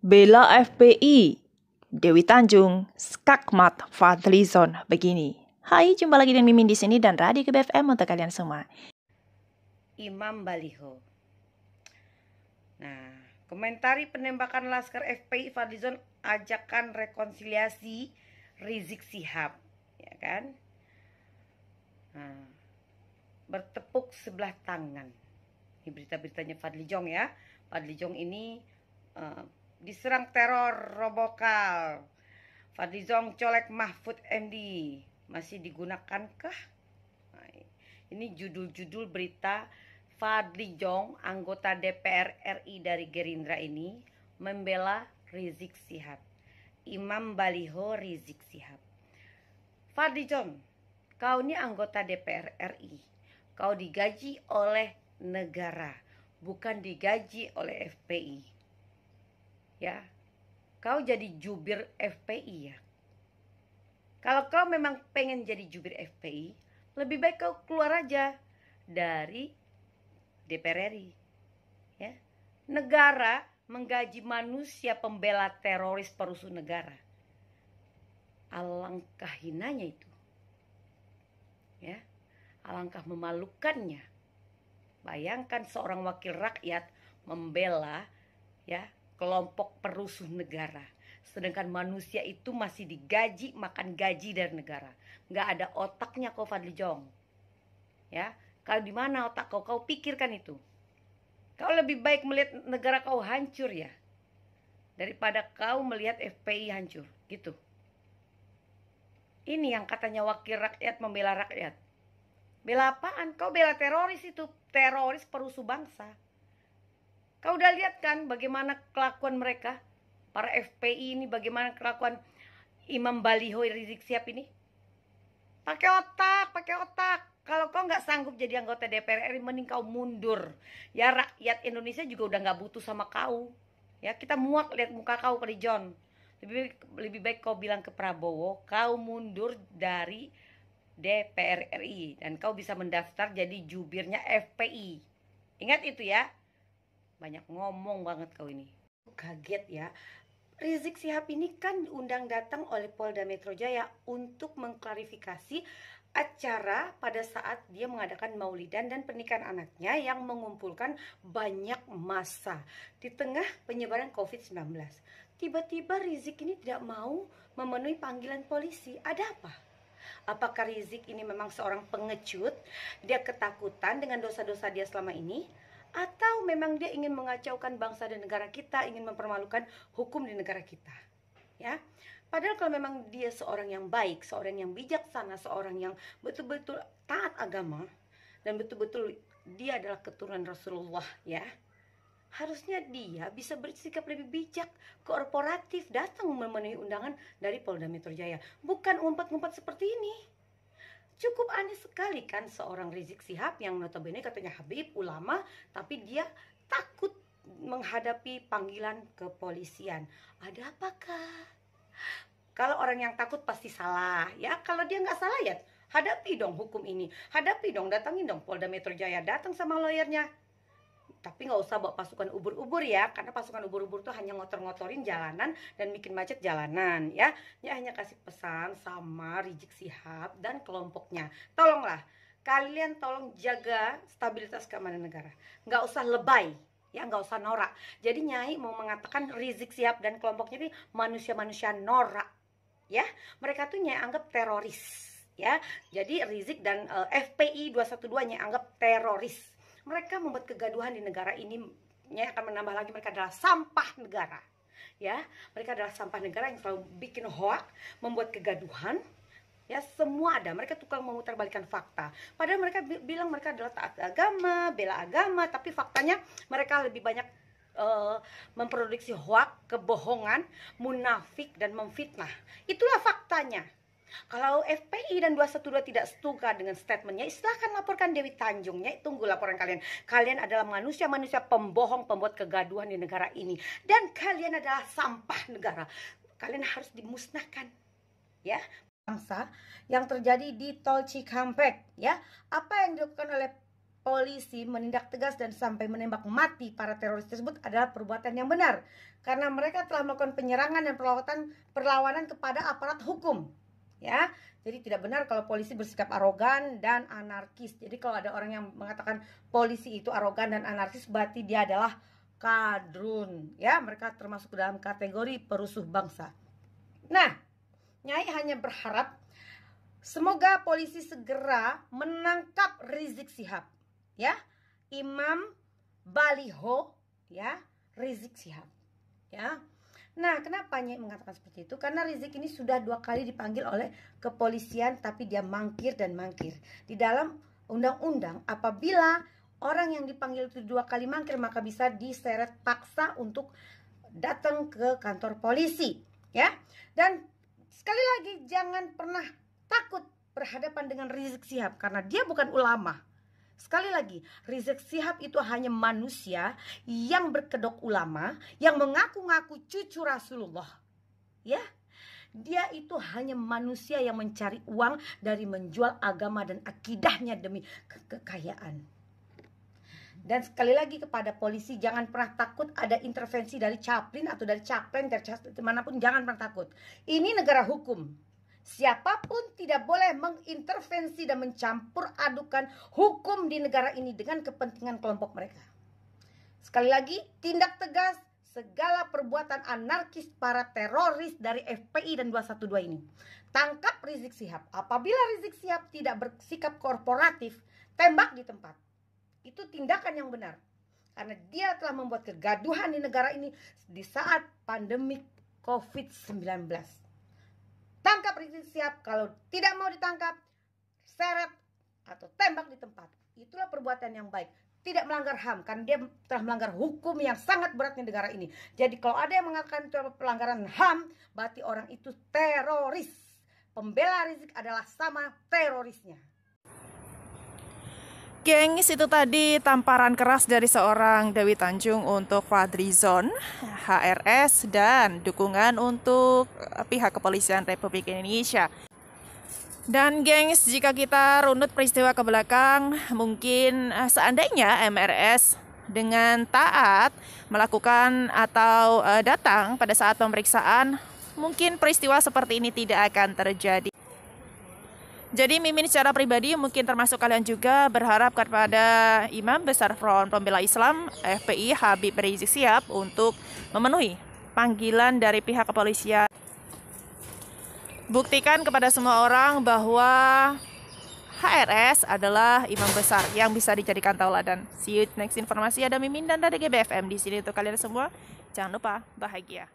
Bela FPI, Dewi Tanjung, Skakmat Fadlizon begini. Hai, jumpa lagi dengan Mimin di sini dan Radio KBFM untuk kalian semua. Imam Baliho. Nah, komentari penembakan Laskar FPI Fadlizon ajakan rekonsiliasi Rizik Syihab, ya kan? Nah, bertepuk sebelah tangan. Ini berita-beritanya Fadlizon ya. Fadlizon ini diserang teror robokal. Fadlizon colek Mahfud MD. Masih digunakankah? Nah, ini judul-judul berita Fadlizon, anggota DPR RI dari Gerindra ini membela Rizik Syihab. Imam Baliho Rizik Syihab. Fadlizon, kau ini anggota DPR RI. Kau digaji oleh negara, bukan digaji oleh FPI. Ya, kau jadi jubir FPI ya. Kalau kau memang pengen jadi jubir FPI, lebih baik kau keluar aja dari DPR RI. Ya. Negara menggaji manusia pembela teroris perusuh negara. Alangkah hinanya itu. Ya. Alangkah memalukannya. Bayangkan seorang wakil rakyat membela ya kelompok perusuh negara. Sedangkan manusia itu masih digaji, makan gaji dari negara. Nggak ada otaknya kau Fadlizon. Ya, kalau di mana otak kau? Kau pikirkan itu. Kau lebih baik melihat negara kau hancur ya, daripada kau melihat FPI hancur, gitu. Ini yang katanya wakil rakyat membela rakyat. Bela apaan? Kau bela teroris itu, teroris perusuh bangsa. Kau udah lihat kan bagaimana kelakuan mereka, para FPI ini, bagaimana kelakuan Imam Baliho Rizik Syihab ini? Pakai otak. Kalau kau nggak sanggup jadi anggota DPR RI, mending kau mundur. Ya rakyat Indonesia juga udah nggak butuh sama kau. Ya kita muak lihat muka kau Fadlizon. Lebih baik kau bilang ke Prabowo, kau mundur dari DPR RI dan kau bisa mendaftar jadi jubirnya FPI. Ingat itu ya. Banyak ngomong banget kau ini. Kaget ya. Rizik Syihab ini kan diundang datang oleh Polda Metro Jaya untuk mengklarifikasi acara pada saat dia mengadakan maulidan dan pernikahan anaknya yang mengumpulkan banyak massa di tengah penyebaran COVID-19. Tiba-tiba Rizik ini tidak mau memenuhi panggilan polisi. Ada apa? Apakah Rizik ini memang seorang pengecut? Dia ketakutan dengan dosa-dosa dia selama ini? Atau memang dia ingin mengacaukan bangsa dan negara kita, ingin mempermalukan hukum di negara kita? Ya, padahal kalau memang dia seorang yang baik, seorang yang bijaksana, seorang yang betul-betul taat agama dan betul-betul dia adalah keturunan Rasulullah, ya, harusnya dia bisa bersikap lebih bijak, kooperatif, datang memenuhi undangan dari Polda Metro Jaya, bukan ngumpet-ngumpet seperti ini. Cukup aneh sekali kan seorang Rizik Syihab yang notabene katanya Habib, ulama, tapi dia takut menghadapi panggilan kepolisian. Ada apakah? Kalau orang yang takut pasti salah, ya. Kalau dia nggak salah ya hadapi dong hukum ini. Hadapi dong, datangin dong Polda Metro Jaya, datang sama lawyernya. Tapi nggak usah bawa pasukan ubur-ubur ya, karena pasukan ubur-ubur tuh hanya ngotor-ngotorin jalanan dan bikin macet jalanan ya. Dia hanya kasih pesan sama Rizik Syihab dan kelompoknya. Tolonglah, kalian tolong jaga stabilitas keamanan negara. Nggak usah lebay, ya nggak usah norak. Jadi Nyai mau mengatakan Rizik Syihab dan kelompoknya ini manusia-manusia norak, ya. Mereka tuh Nyai anggap teroris, ya. Jadi Rizik dan FPI 212 Nyai anggap teroris. Mereka membuat kegaduhan di negara ini, ya, akan menambah lagi mereka adalah sampah negara. Ya, mereka adalah sampah negara yang selalu bikin hoak, membuat kegaduhan. Ya, semua ada. Mereka tukang memutarbalikkan fakta. Padahal mereka bilang mereka adalah taat agama, bela agama, tapi faktanya mereka lebih banyak memproduksi hoak, kebohongan, munafik dan memfitnah. Itulah faktanya. Kalau FPI dan 212 tidak setuju dengan statementnya, silahkan laporkan Dewi Tanjungnya. Tunggu laporan kalian. Kalian adalah manusia-manusia pembohong, pembuat kegaduhan di negara ini. Dan kalian adalah sampah negara. Kalian harus dimusnahkan. Ya, bangsa yang terjadi di Tol Cikampek. Ya, apa yang dilakukan oleh polisi menindak tegas dan sampai menembak mati para teroris tersebut adalah perbuatan yang benar, karena mereka telah melakukan penyerangan dan perlawanan kepada aparat hukum. Ya, jadi tidak benar kalau polisi bersikap arogan dan anarkis. Jadi kalau ada orang yang mengatakan polisi itu arogan dan anarkis, berarti dia adalah kadrun. Ya, mereka termasuk dalam kategori perusuh bangsa. Nah, Nyai hanya berharap semoga polisi segera menangkap Rizik Syihab, ya, Imam Baliho, ya, Rizik Syihab, ya. Nah, kenapa Nyai mengatakan seperti itu? Karena Rizik ini sudah 2 kali dipanggil oleh kepolisian, tapi dia mangkir dan mangkir. Di dalam undang-undang, apabila orang yang dipanggil itu 2 kali mangkir, maka bisa diseret paksa untuk datang ke kantor polisi, ya. Dan sekali lagi, jangan pernah takut berhadapan dengan Rizik Syihab karena dia bukan ulama. Sekali lagi, Rizik Syihab itu hanya manusia yang berkedok ulama, yang mengaku-ngaku cucu Rasulullah. Ya, dia itu hanya manusia yang mencari uang dari menjual agama dan akidahnya demi kekayaan. Dan sekali lagi kepada polisi, jangan pernah takut ada intervensi dari Chaplin atau dari Chaplin, dari manapun, jangan pernah takut. Ini negara hukum. Siapapun tidak boleh mengintervensi dan mencampur adukan hukum di negara ini dengan kepentingan kelompok mereka. Sekali lagi, tindak tegas segala perbuatan anarkis para teroris dari FPI dan 212 ini. Tangkap Rizik Syihab. Apabila Rizik Syihab tidak bersikap korporatif, tembak di tempat. Itu tindakan yang benar. Karena dia telah membuat kegaduhan di negara ini di saat pandemi COVID-19. Tangkap Rizik Syihab. Kalau tidak mau ditangkap, seret atau tembak di tempat. Itulah perbuatan yang baik. Tidak melanggar HAM, karena dia telah melanggar hukum yang sangat berat di negara ini. Jadi kalau ada yang mengatakan itu pelanggaran HAM, berarti orang itu teroris. Pembela Rizik adalah sama terorisnya. Gengs, itu tadi tamparan keras dari seorang Dewi Tanjung untuk Fadlizon, HRS, dan dukungan untuk pihak kepolisian Republik Indonesia. Dan gengs, jika kita runut peristiwa ke belakang, mungkin seandainya MRS dengan taat melakukan atau datang pada saat pemeriksaan, mungkin peristiwa seperti ini tidak akan terjadi. Jadi Mimin secara pribadi, mungkin termasuk kalian juga, berharap kepada Imam Besar Front Pembela Islam FPI Habib Rizik Syihab untuk memenuhi panggilan dari pihak kepolisian. Buktikan kepada semua orang bahwa HRS adalah imam besar yang bisa dijadikan tauladan. See you next informasi. Ada Mimin dan dari GBFM di sini untuk kalian semua. Jangan lupa bahagia.